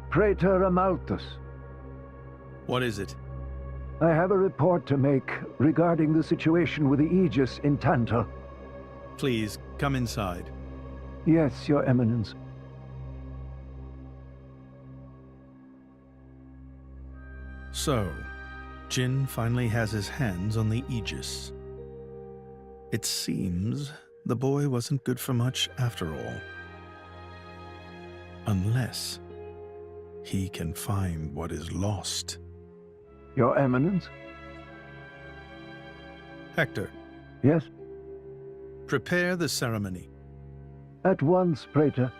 Praetor Amalthus. What is it? I have a report to make regarding the situation with the Aegis in Tantal. Please, come inside. Yes, Your Eminence. So, Jin finally has his hands on the Aegis. It seems the boy wasn't good for much after all. Unless he can find what is lost. Your Eminence? Hector, Yes? prepare the ceremony. At once, Praetor.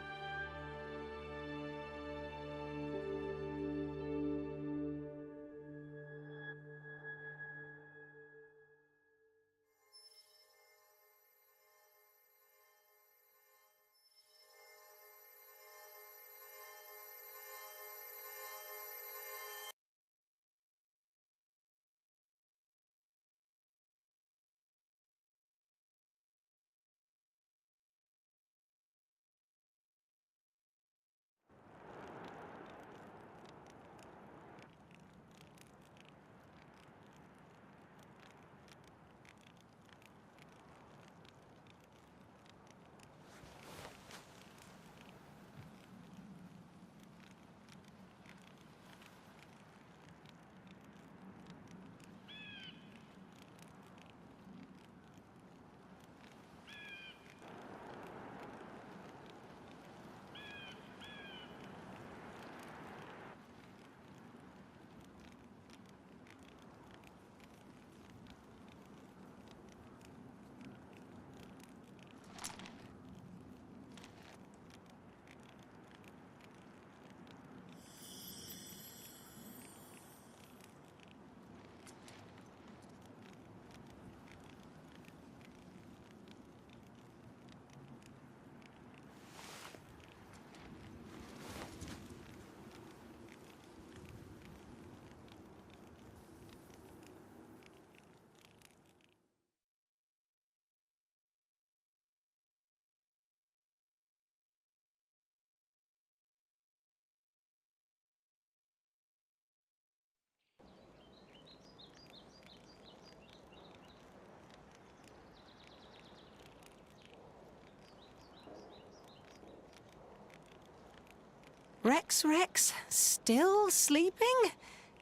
Rex, still sleeping?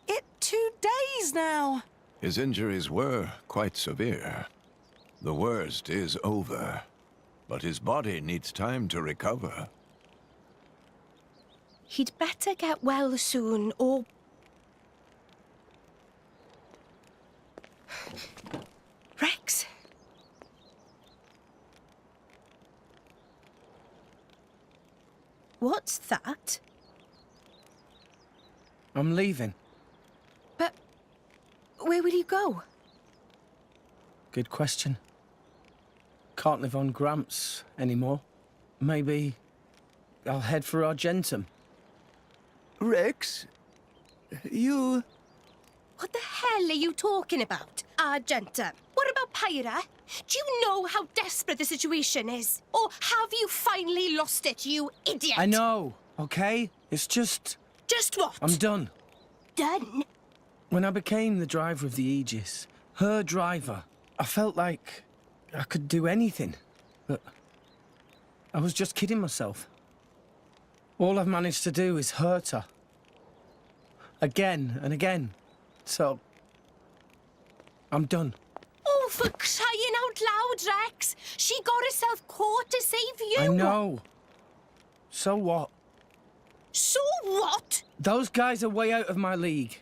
It 2 days now. His injuries were quite severe. The worst is over, but his body needs time to recover. He'd better get well soon, or... Rex? What's that? I'm leaving. But where will you go? Good question. Can't live on Gramps anymore. Maybe I'll head for Argentum. Rex, you... What the hell are you talking about, Argentum? What about Pyra? Do you know how desperate the situation is? Or have you finally lost it, you idiot? I know, okay? It's just... Just what? I'm done. Done? When I became the driver of the Aegis, her driver, I felt like I could do anything. But I was just kidding myself. All I've managed to do is hurt her. Again and again. So, I'm done. Oh, for crying out loud, Rex! She got herself caught to save you! I know. So what? So what? Those guys are way out of my league.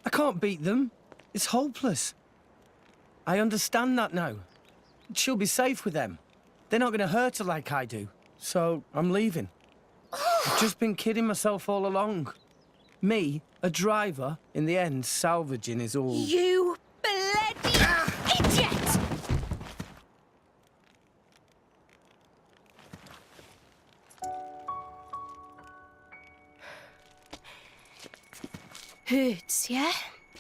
I can't beat them. It's hopeless. I understand that now. She'll be safe with them. They're not going to hurt her like I do. So, I'm leaving. I've just been kidding myself all along. Me, a driver, in the end, salvaging is all... You bloody idiot! Hurts, yeah?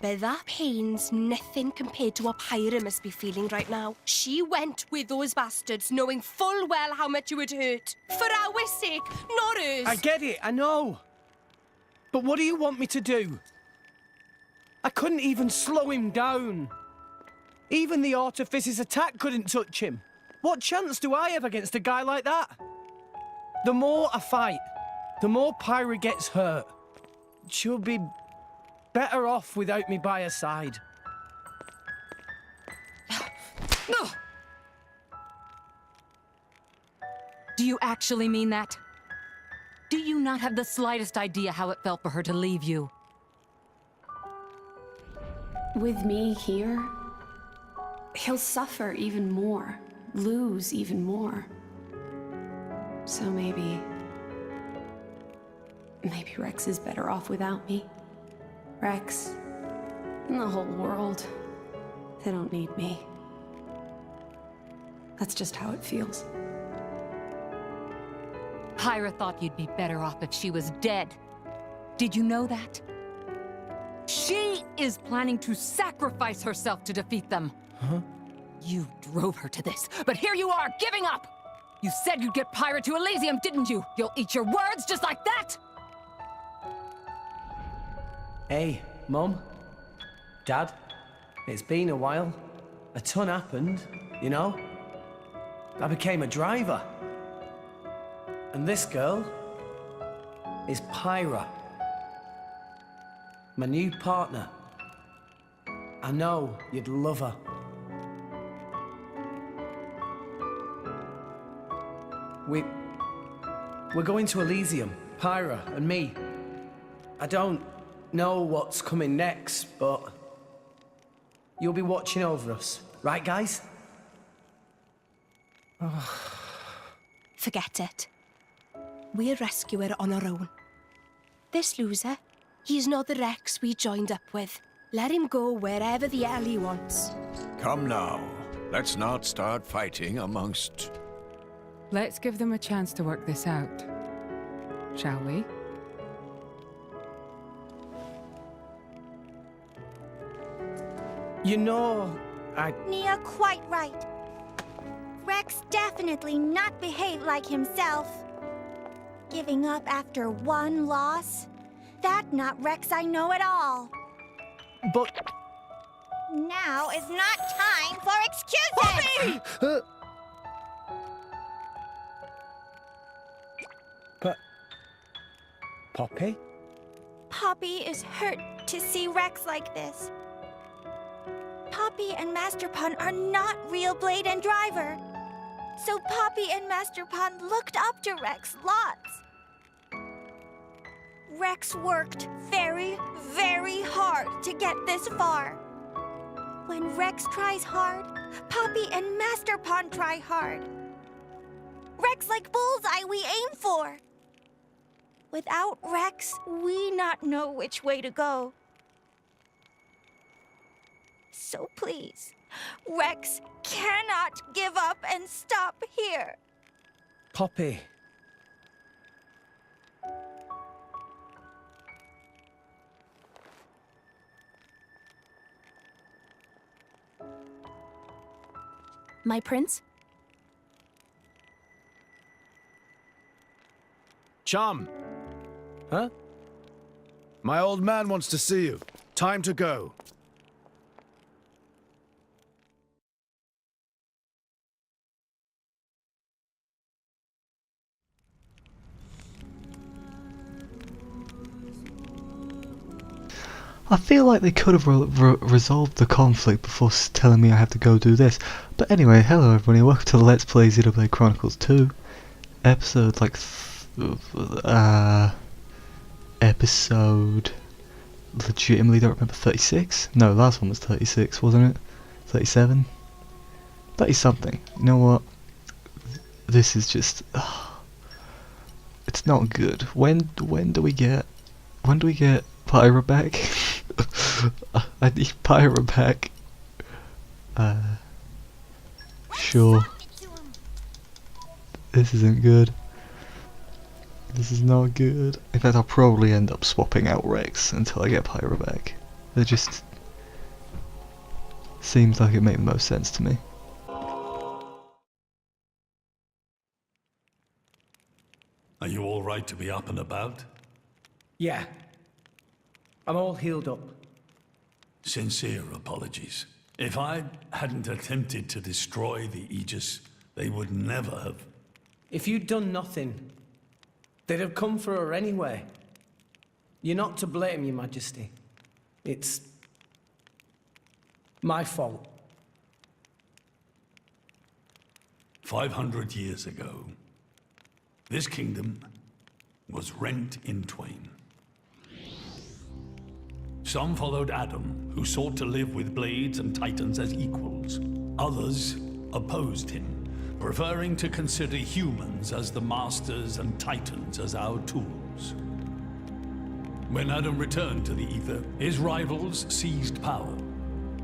But that pain's nothing compared to what Pyra must be feeling right now. She went with those bastards knowing full well how much it would hurt. For our sake, not hers. I get it, I know. But what do you want me to do? I couldn't even slow him down. Even the Artifice's attack couldn't touch him. What chance do I have against a guy like that? The more I fight, the more Pyra gets hurt. She'll be better off without me by her side. Do you actually mean that? Do you not have the slightest idea how it felt for her to leave you? With me here, he'll suffer even more, lose even more. So maybe Rex is better off without me. Rex, and the whole world, they don't need me. That's just how it feels. Pyra thought you'd be better off if she was dead. Did you know that? She is planning to sacrifice herself to defeat them. Huh? You drove her to this, but here you are, giving up! You said you'd get Pyra to Elysium, didn't you? You'll eat your words just like that? Hey, Mum, Dad, it's been a while. A ton happened, you know? I became a driver. And this girl is Pyra, my new partner. I know you'd love her. We're going to Elysium, Pyra and me. I don't know what's coming next, but you'll be watching over us, right, guys? Forget it. We'll rescue her on our own. This loser, he's not the Rex we joined up with. Let him go wherever the hell he wants. Come now. Let's not start fighting amongst... Let's give them a chance to work this out. Shall we? You know, Nia quite right. Rex definitely not behaved like himself. Giving up after one loss? That not Rex I know at all. but... Now is not time for excuses! But... Poppy? Poppy is hurt to see Rex like this. Poppy and Master Pun are not real Blade and Driver. So Poppy and Master Pun looked up to Rex lots. Rex worked very, very hard to get this far. When Rex tries hard, Poppy and Master Pun try hard. Rex like bullseye we aim for. Without Rex, we not know which way to go. So please, Rex cannot give up and stop here. Poppy. My prince? Chum, Huh? my old man wants to see you. Time to go. I feel like they could have resolved the conflict before telling me I have to go do this. But anyway, hello everybody, welcome to Let's Play Xenoblade Chronicles 2. Episode, episode... legitimately don't remember, 36? No, last one was 36, wasn't it? 37? 30 something. You know what? This is just... it's not good. When do we get Pyra back? I need Pyra back. Sure. This isn't good. This is not good. In fact, I'll probably end up swapping out Rex until I get Pyra back. It just seems like it made the most sense to me. Are you all right to be up and about? Yeah, I'm all healed up. Sincere apologies. If I hadn't attempted to destroy the Aegis, they would never have. If you'd done nothing, they'd have come for her anyway. You're not to blame, Your Majesty. It's my fault. 500 years ago, this kingdom was rent in twain. Some followed Adam, who sought to live with blades and titans as equals. Others opposed him, preferring to consider humans as the masters and titans as our tools. When Adam returned to the Ether, his rivals seized power,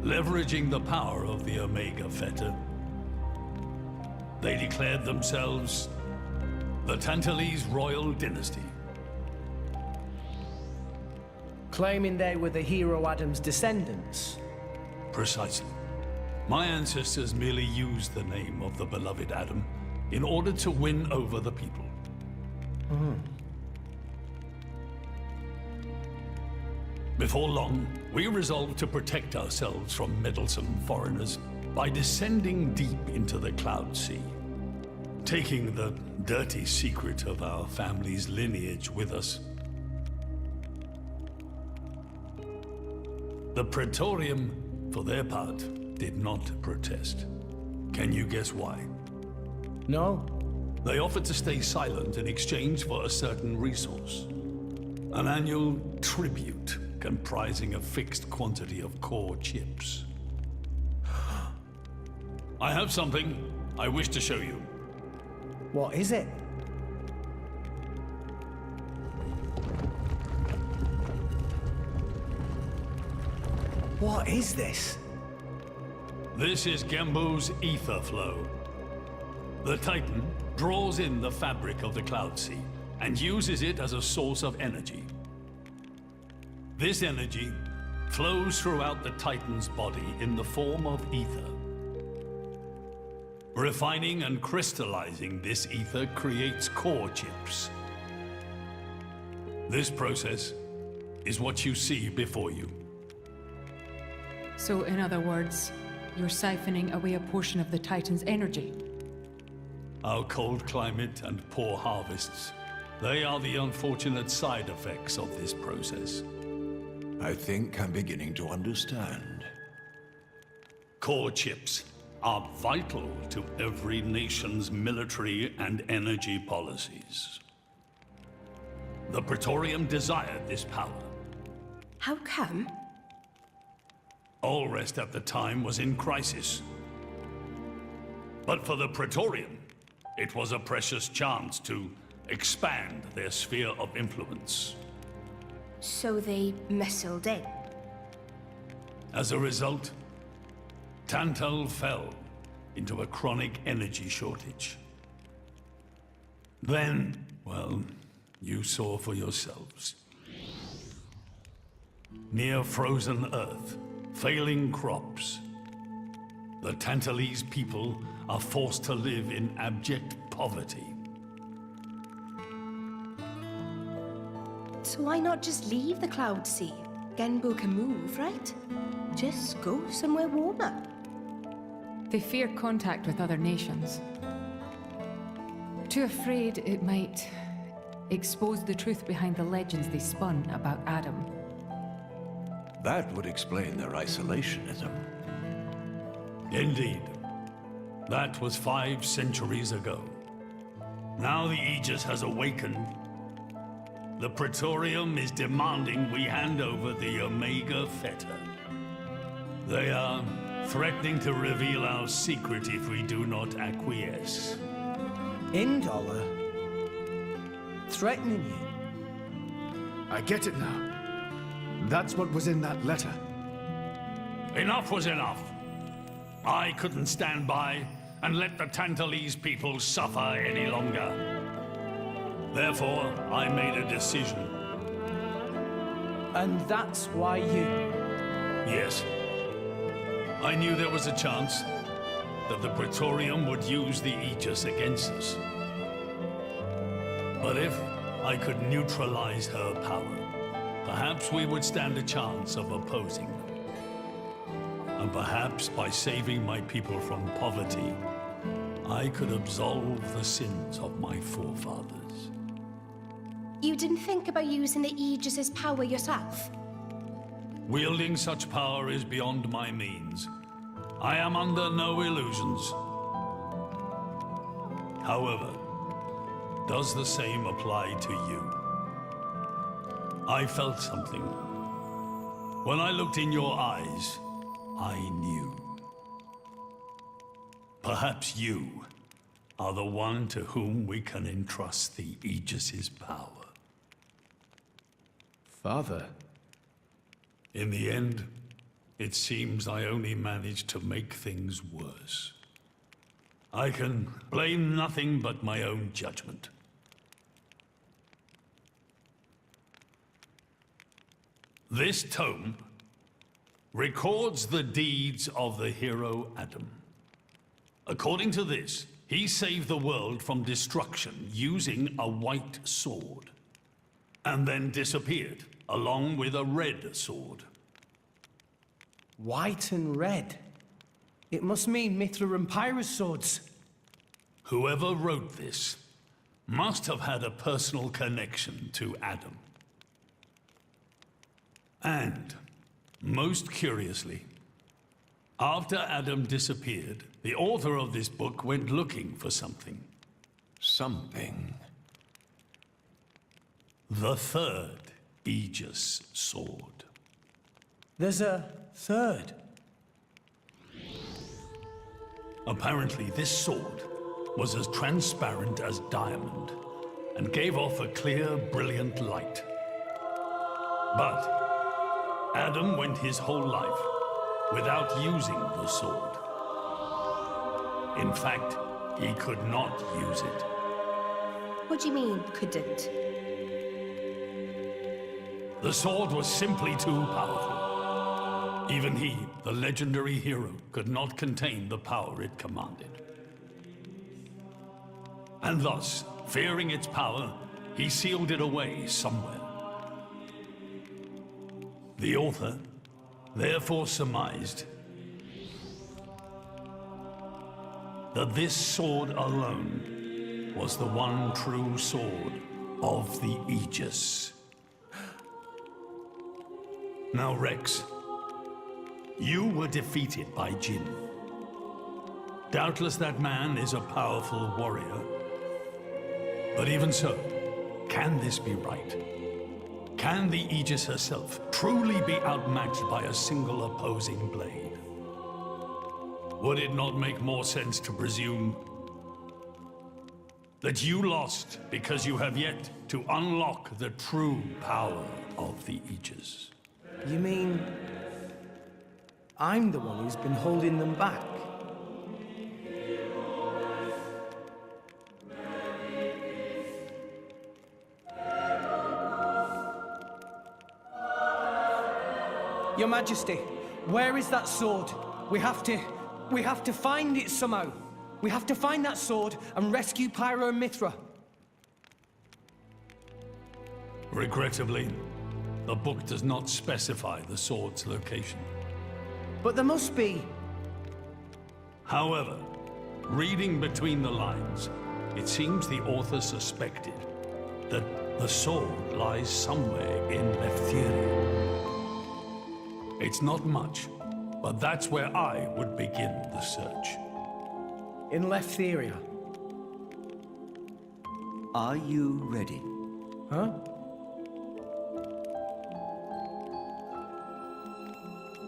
leveraging the power of the Omega Theta. They declared themselves the Tantalese royal dynasty. Claiming they were the hero Adam's descendants. Precisely. My ancestors merely used the name of the beloved Adam in order to win over the people. Before long, we resolved to protect ourselves from meddlesome foreigners by descending deep into the Cloud Sea, taking the dirty secret of our family's lineage with us. The Praetorium, for their part, did not protest. Can you guess why? No. They offered to stay silent in exchange for a certain resource. An annual tribute comprising a fixed quantity of core chips. I have something I wish to show you. What is it? What is this? This is Gembu's ether flow. The Titan draws in the fabric of the Cloud Sea and uses it as a source of energy. This energy flows throughout the Titan's body in the form of ether. Refining and crystallizing this ether creates core chips. This process is what you see before you. So, in other words, you're siphoning away a portion of the Titan's energy. Our cold climate and poor harvests, they are the unfortunate side effects of this process. I think I'm beginning to understand. Core chips are vital to every nation's military and energy policies. The Praetorium desired this power. How come? Allrest at the time was in crisis. But for the Praetorium, it was a precious chance to expand their sphere of influence. So they missiled in. As a result, Tantal fell into a chronic energy shortage. Then, well, you saw for yourselves. Near frozen Earth, failing crops, the Tantalese people are forced to live in abject poverty. So why not just leave the Cloud Sea? Genbu can move, right? Just go somewhere warmer. They fear contact with other nations. Too afraid it might expose the truth behind the legends they spun about Adam. That would explain their isolationism. Indeed. That was 5 centuries ago. Now the Aegis has awakened. The Praetorium is demanding we hand over the Omega Theta. They are threatening to reveal our secret if we do not acquiesce. Indollar? Threatening you? I get it now. That's what was in that letter. Enough was enough. I couldn't stand by and let the Tantalese people suffer any longer. Therefore, I made a decision. And that's why you... Yes. I knew there was a chance that the Praetorium would use the Aegis against us. But if I could neutralize her power, perhaps we would stand a chance of opposing them. And perhaps by saving my people from poverty, I could absolve the sins of my forefathers. You didn't think about using the Aegis's power yourself? Wielding such power is beyond my means. I am under no illusions. However, does the same apply to you? I felt something. When I looked in your eyes, I knew. Perhaps you are the one to whom we can entrust the Aegis's power. Father. In the end, it seems I only managed to make things worse. I can blame nothing but my own judgment. This tome records the deeds of the hero Adam. According to this, he saved the world from destruction using a white sword, and then disappeared, along with a red sword. White and red? It must mean Mithra and Pyra's swords. Whoever wrote this must have had a personal connection to Adam. And, most curiously, after Adam disappeared, the author of this book went looking for something. Something? The third Aegis sword. There's a third? Apparently, this sword was as transparent as diamond and gave off a clear, brilliant light. But Adam went his whole life without using the sword. In fact, he could not use it. What do you mean, couldn't? The sword was simply too powerful. Even he, the legendary hero, could not contain the power it commanded. And thus, fearing its power, he sealed it away somewhere. The author therefore surmised that this sword alone was the one true sword of the Aegis. Now, Rex, you were defeated by Jin. Doubtless that man is a powerful warrior. But even so, can this be right? Can the Aegis herself truly be outmatched by a single opposing blade? Would it not make more sense to presume that you lost because you have yet to unlock the true power of the Aegis? You mean I'm the one who's been holding them back? Your Majesty, where is that sword? We have to find it somehow. We have to find that sword and rescue Pyra and Mithra. Regrettably, the book does not specify the sword's location. But there must be. However, reading between the lines, it seems the author suspected that the sword lies somewhere in Lefthyria. It's not much, but that's where I would begin the search. In Lefthyria? Are you ready? Huh?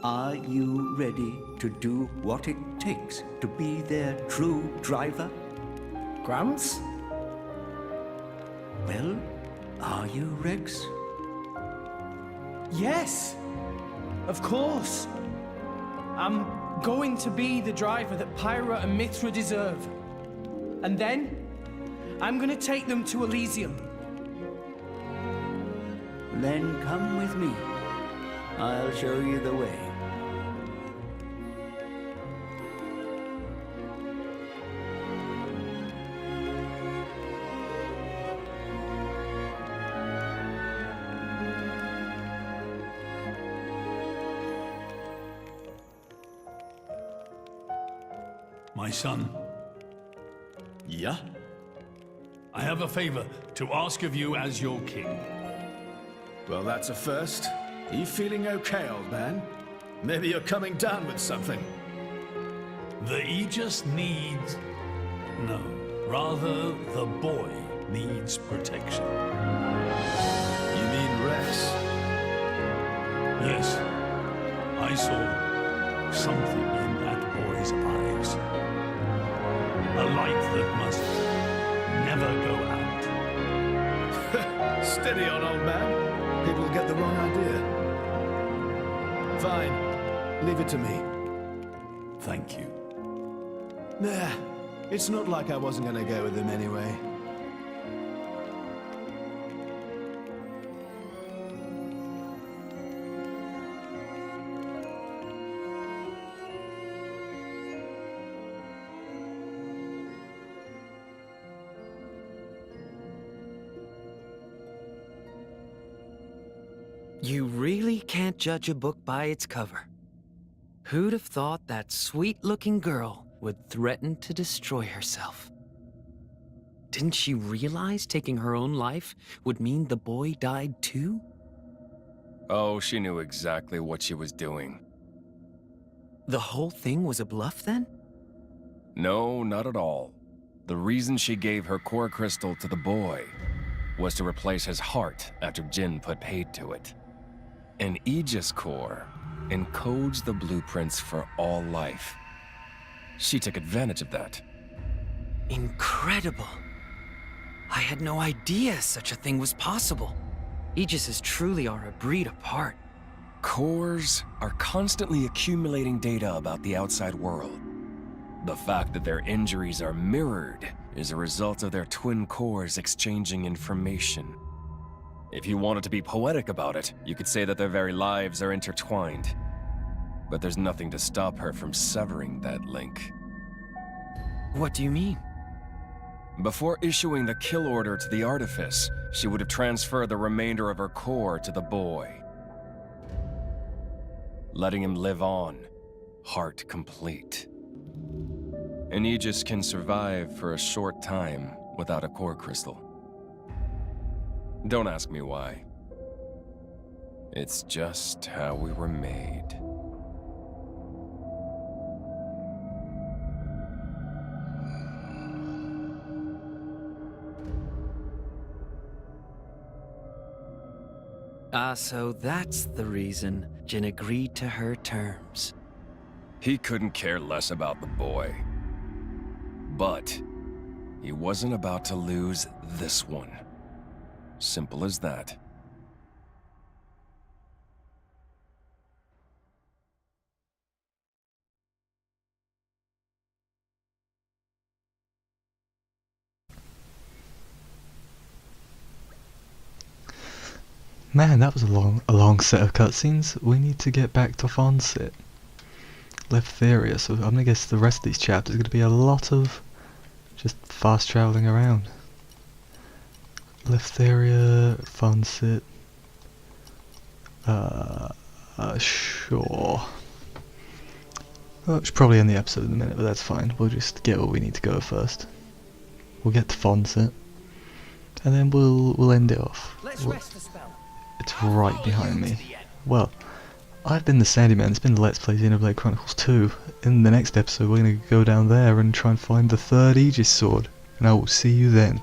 Are you ready to do what it takes to be their true driver? Gramps? Well, are you, Rex? Yes! Of course! I'm going to be the driver that Pyra and Mithra deserve. And then, I'm gonna take them to Elysium. Then come with me. I'll show you the way. My son, Yeah? I have a favor to ask of you as your king. Well, that's a first. Are you feeling okay, old man? Maybe you're coming down with something. The Aegis needs... No, rather, the boy needs protection. You mean Rex? Yes, I saw something in that boy's eyes. A light that must never go out. Steady on, old man. People will get the wrong idea. Fine. Leave it to me. Thank you. Nah, it's not like I wasn't gonna go with him anyway. You really can't judge a book by its cover. Who'd have thought that sweet-looking girl would threaten to destroy herself? Didn't she realize taking her own life would mean the boy died too? Oh, she knew exactly what she was doing. The whole thing was a bluff then? No, not at all. The reason she gave her core crystal to the boy was to replace his heart after Jin put paid to it. An Aegis core encodes the blueprints for all life. She took advantage of that. Incredible. I had no idea such a thing was possible. Aegises truly are a breed apart. Cores are constantly accumulating data about the outside world. The fact that their injuries are mirrored is a result of their twin cores exchanging information. If you wanted to be poetic about it, you could say that their very lives are intertwined. But there's nothing to stop her from severing that link. What do you mean? Before issuing the kill order to the artifice, she would have transferred the remainder of her core to the boy, letting him live on, heart complete. An Aegis can survive for a short time without a core crystal. Don't ask me why. It's just how we were made. So that's the reason Jin agreed to her terms. He couldn't care less about the boy. But he wasn't about to lose this one. Simple as that. Man, that was a long set of cutscenes. We need to get back to Fonsit. Leftheria, so I'm gonna guess the rest of these chapters are gonna be a lot of just fast traveling around. Leftheria, Fonsit. Sure. Well, it's probably end the episode in a minute, but that's fine. We'll just get where we need to go first. We'll get to Fonsit, and then we'll end it off. It's right behind me. Well, I've been the Sandyman. It's been the Let's Play Xenoblade Chronicles 2. In the next episode, we're going to go down there and try and find the third Aegis sword. And I will see you then.